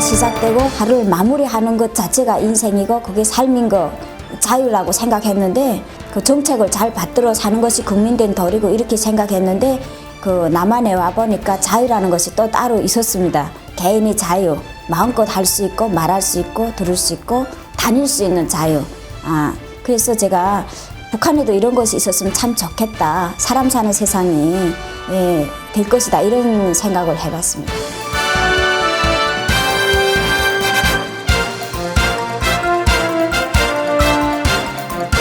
시작되고 하루를 마무리하는 것 자체가 인생이고 그게 삶인 거 자유라고 생각했는데 그 정책을 잘 받들어 사는 것이 국민된 도리고 이렇게 생각했는데 그 남한에 와보니까 자유라는 것이 또 따로 있었습니다. 개인의 자유, 마음껏 할 수 있고 말할 수 있고 들을 수 있고 다닐 수 있는 자유. 그래서 제가 북한에도 이런 것이 있었으면 참 좋겠다. 사람 사는 세상이 될 것이다. 이런 생각을 해봤습니다.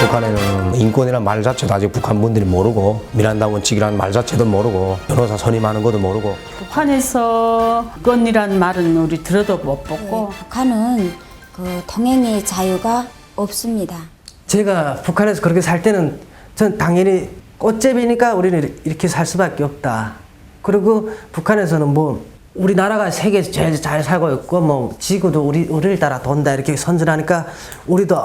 북한에는 인권이라는 말 자체도 아직 북한 분들이 모르고 미란다 원칙이라는 말 자체도 모르고 변호사 선임하는 것도 모르고 북한에서 인권이라는 말은 우리 들어도 못 보고 북한은 그 통행의 자유가 없습니다. 제가 북한에서 그렇게 살 때는 전 당연히 꽃제비니까 우리는 이렇게 살 수밖에 없다. 그리고 북한에서는 뭐 우리나라가 세계에서 제일 잘 살고 있고 뭐 지구도 우리를 따라 돈다 이렇게 선전하니까 우리도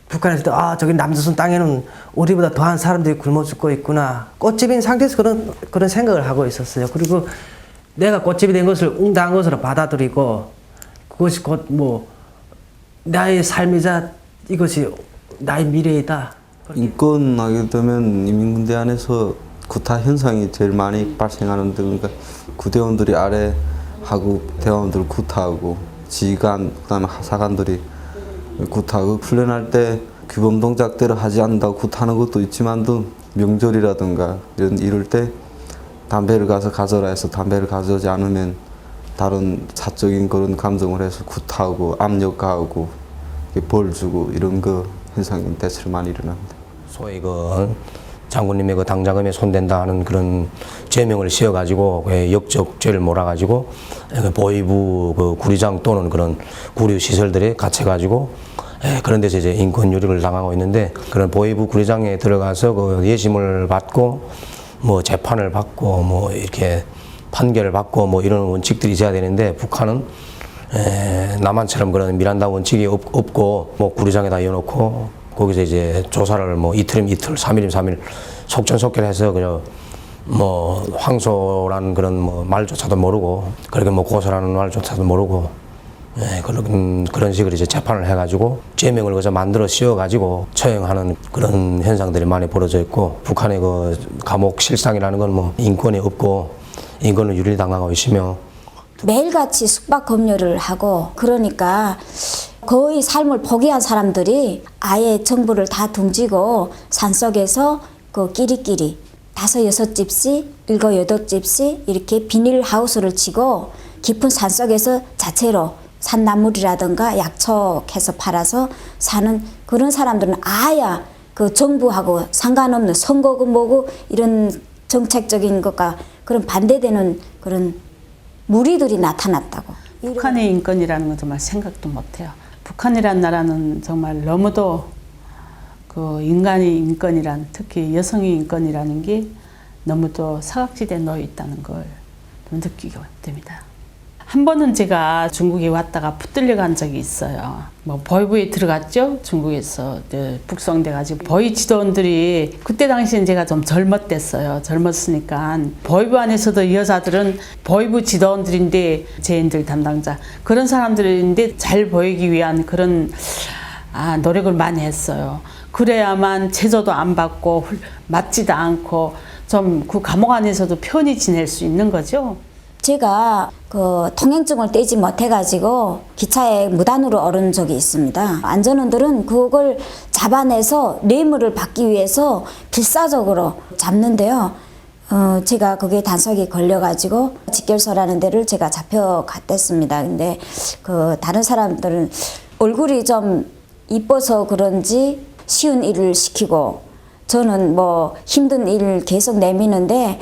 북한에서도 저기 남조선 땅에는 우리보다 더한 사람들이 굶어 죽고 있구나. 꽃제비인 상태에서 그런 생각을 하고 있었어요. 그리고 내가 꽃제비 된 것을 웅당한 것으로 받아들이고 그것이 곧 뭐 나의 삶이자 이것이 나의 미래이다. 인권하게 되면 인민군대 안에서 구타 현상이 제일 많이 발생하는데 그러니까 구대원들이 아래 하고 대원들 구타하고 지휘관 그다음에 하사관들이 구타하고 훈련할 때 규범 동작대로 하지 않는다고 구타하는 것도 있지만도 명절이라든가 이럴 때 담배를 가서 가져라 해서 담배를 가져오지 않으면 다른 사적인 그런 감정을 해서 구타하고 압력가하고 벌 주고 이런 거 현상이 대체로 많이 일어납니다. 소위 그 장군님의 그 당자금에 손댄다 하는 그런 죄명을 씌워가지고 역적죄를 몰아가지고 보위부 그 구리장 또는 그런 구류 시설들에 갇혀가지고 그런 데서 이제 인권 유린을 당하고 있는데 그런 보위부 구리장에 들어가서 그 예심을 받고 뭐 재판을 받고 뭐 이렇게 판결을 받고 뭐 이런 원칙들이 있어야 되는데 북한은 남한처럼 그런 미란다 원칙이 없고 뭐 구리장에다 이어놓고 거기서 이제 조사를 뭐 이틀이면 이틀, 3일이면 3일 속전속결해서 그냥 뭐 황소라는 그런 뭐 말조차도 모르고 그렇게 뭐 고소라는 말조차도 모르고 그런 식으로 이제 재판을 해가지고 죄명을 그저 만들어 씌워가지고 처형하는 그런 현상들이 많이 벌어져 있고 북한의 그 감옥 실상이라는 건 뭐 인권이 없고 인권을 유린당하고 있으며 매일같이 숙박 검열을 하고 그러니까 거의 삶을 포기한 사람들이 아예 정부를 다 둥지고 산속에서 그 끼리끼리 5, 6집씩 7, 8집씩 이렇게 비닐하우스를 치고 깊은 산속에서 자체로 산나물이라든가 약초해서 팔아서 사는 그런 사람들은 아예 그 정부하고 상관없는 선거고 뭐고 이런 정책적인 것과 그런 반대되는 그런 무리들이 나타났다고. 북한의 인권이라는 건 정말 생각도 못해요. 북한이란 나라는 정말 너무도 그 인간의 인권이란 특히 여성의 인권이라는 게 너무도 사각지대에 놓여 있다는 걸 느끼게 됩니다. 한 번은 제가 중국에 왔다가 붙들려 간 적이 있어요. 뭐 보위부에 들어갔죠. 중국에서 북송돼 가지고 보위 지도원들이 그때 당시엔 제가 좀 젊었댔어요. 젊었으니까 보위부 안에서도 여자들은 보위부 지도원들인데 제인들 담당자 그런 사람들인데 잘 보이기 위한 그런 노력을 많이 했어요. 그래야만 체조도 안 받고 맞지도 않고 좀 그 감옥 안에서도 편히 지낼 수 있는 거죠. 제가 그 통행증을 떼지 못해가지고 기차에 무단으로 오른 적이 있습니다. 안전원들은 그걸 잡아내서 뇌물을 받기 위해서 필사적으로 잡는데요. 제가 그게 단속에 걸려가지고 직결소라는 데를 제가 잡혀갔댔습니다. 근데 그 다른 사람들은 얼굴이 좀 이뻐서 그런지 쉬운 일을 시키고 저는 뭐 힘든 일 계속 내미는데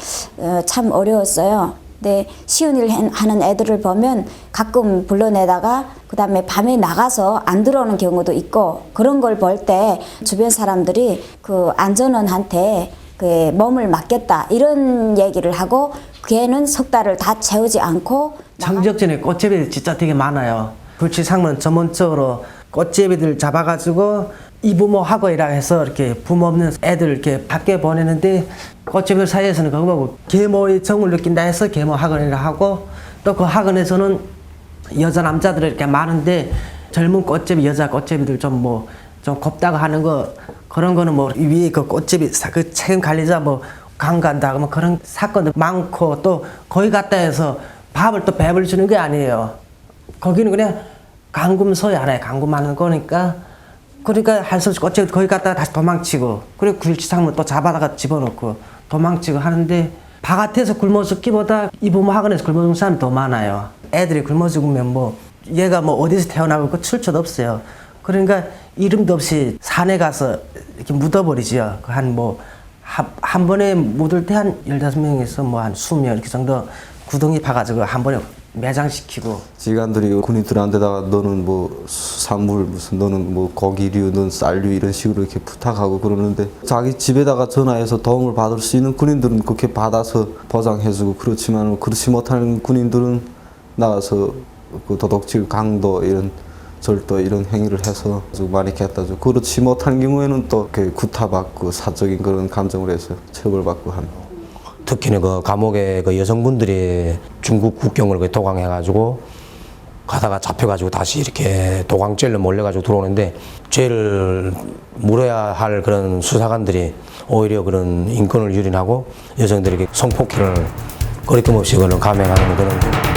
참 어려웠어요. 근데 쉬운 일 하는 애들을 보면 가끔 불러내다가 그 다음에 밤에 나가서 안 들어오는 경우도 있고 그런 걸 볼 때 주변 사람들이 그 안전원한테 그 몸을 맡겼다 이런 얘기를 하고 걔는 석 달을 다 채우지 않고 청적전에 꽃제비들 진짜 되게 많아요. 불치상무는 전문적으로 꽃제비들 잡아가지고 이부모하고 이라 해서 이렇게 부모 없는 애들 이렇게 밖에 보내는데 꽃제비들 사이에서는 그거 계모의 정을 느낀다 해서 계모 학원이라 하고 또 그 학원에서는 여자 남자들 이렇게 많은데 젊은 꽃제비 여자 꽃제비들 좀 곱다고 하는 거 그런 거는 뭐 위에 그 꽃제비 그 책임 관리자 뭐 강간다 뭐 그런 사건도 많고 또 거기 갔다 해서 밥을 또 배불리 주는 게 아니에요. 거기는 그냥 감금소에 하나에 감금하는 거니까 그러니까 할 수 없이 꽃제비 거기 갔다가 다시 도망치고 그리고 굴치상문 또 잡아다가 집어넣고 도망치고 하는데 바깥에서 굶어 죽기보다 이부모 학원에서 굶어 죽는 사람이 더 많아요. 애들이 굶어 죽으면 뭐 얘가 뭐 어디서 태어나고 그 출처도 없어요. 그러니까 이름도 없이 산에 가서 이렇게 묻어버리지요. 한 번에 묻을 때 한 15명에서 뭐 한 20명 이렇게 정도 구덩이 파가지고 한 번에 매장시키고. 지간들이 군인들한테다가 너는 뭐 수산물 무슨 너는 뭐 고기류 너는 쌀류 이런 식으로 이렇게 부탁하고 그러는데 자기 집에다가 전화해서 도움을 받을 수 있는 군인들은 그렇게 받아서 보장해주고 그렇지만 그렇지 못하는 군인들은 나가서 그 도둑질 강도 이런 절도 이런 행위를 해서 아주 많이 갖다줘. 그렇지 못한 경우에는 또 구타받고 사적인 그런 감정을 해서 처벌받고 하는. 특히는 그 감옥에 그 여성분들이 중국 국경을 도강해가지고 가다가 잡혀가지고 다시 이렇게 도강죄를 몰려가지고 들어오는데 죄를 물어야 할 그런 수사관들이 오히려 그런 인권을 유린하고 여성들에게 성폭행을 거리낌 없이 그런 감행하는 그런